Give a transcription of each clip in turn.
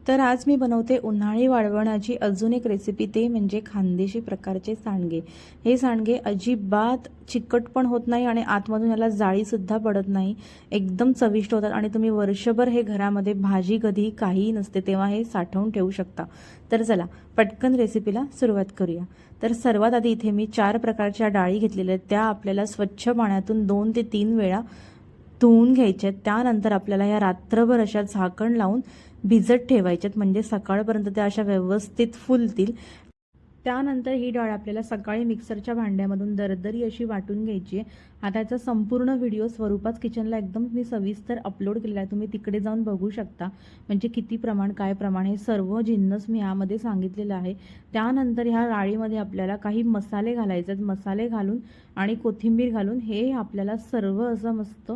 तर आज मी बनवते उन्हाळी वाळवणाची अजून एक रेसिपी, ते म्हणजे खानदेशी प्रकारचे सांडगे। हे सांडगे अजिबात चिकट पण होत नाही आणि आतमधून याला जाळीसुद्धा पडत नाही, एकदम चविष्ट होतात आणि तुम्ही वर्षभर हे घरामध्ये भाजी कधी काहीही नसते तेव्हा हे साठवून ठेवू शकता। तर चला पटकन रेसिपीला सुरुवात करूया। तर सर्वात आधी इथे मी 4 प्रकारच्या डाळी घेतलेल्या आहेत, त्या आपल्याला स्वच्छ पाण्यातून 2 ते 3 वेळा धुवून घ्यायचे। त्यानंतर आपल्याला या रात्रभर अशा झाकण लावून भिजत ठेवायच्यात, म्हणजे सकाळपर्यंत त्या अशा व्यवस्थित फुलतील। त्यानंतर ही डाळ आपल्याला सकाळी मिक्सरच्या भांड्यामधून दरदरी अशी वाटून घ्यायची आहे। आता याचा संपूर्ण व्हिडिओ स्वरूपात किचनला एकदम मी सविस्तर अपलोड केलेला आहे, तुम्ही तिकडे जाऊन बघू शकता। म्हणजे किती प्रमाण, काय प्रमाण, हे सर्व जिन्नस मी यामध्ये सांगितलेलं आहे। त्यानंतर ह्या डाळीमध्ये आपल्याला काही मसाले घालायचे आहेत, मसाले घालून आणि कोथिंबीर घालून हे आपल्याला सर्व असं मस्त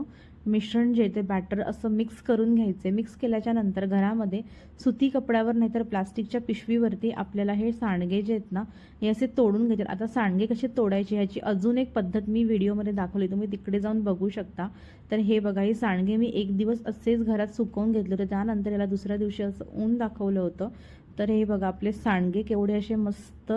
मिश्रण जे ते बॅटर असं मिक्स करून घ्यायचे। मिक्स केल्याच्या नंतर घरामध्ये सुती कपड्यावर नाहीतर प्लास्टिकच्या पिशवीवरती आपल्याला हे सांडगे जे आहेत ना हे असे तोडून घ्यायचे। आता सांडगे कसे तोडायचे ह्याची अजून एक पद्धत मी व्हिडिओमध्ये दाखवली, तुम्ही तिकडे जाऊन बघू शकता। तर हे बघा, हे सांडगे मी एक दिवस असेच घरात सुकवून घेतले होते, त्यानंतर याला दुसऱ्या दिवशी असं ऊन दाखवलं होतं। तर हे बघा, आपले सांडगे केवढे असे मस्त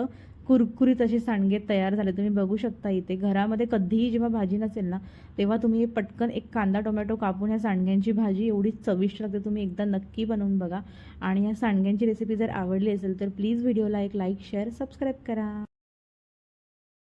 कुरकुरीत असे सांडगे तयार झाले, तुम्ही बघू शकता। इथे घरामध्ये कधीही जेव्हा भाजी नसेल ना तेव्हा तुम्ही पटकन एक कांदा टोमॅटो कापून ह्या सांडग्यांची भाजी एवढी चविष्ट लागते, तुम्ही एकदा नक्की बनवून बघा। आणि या सांडग्यांची रेसिपी जर आवडली असेल तर प्लीज व्हिडिओला एक लाईक, शेअर, सबस्क्राईब करा।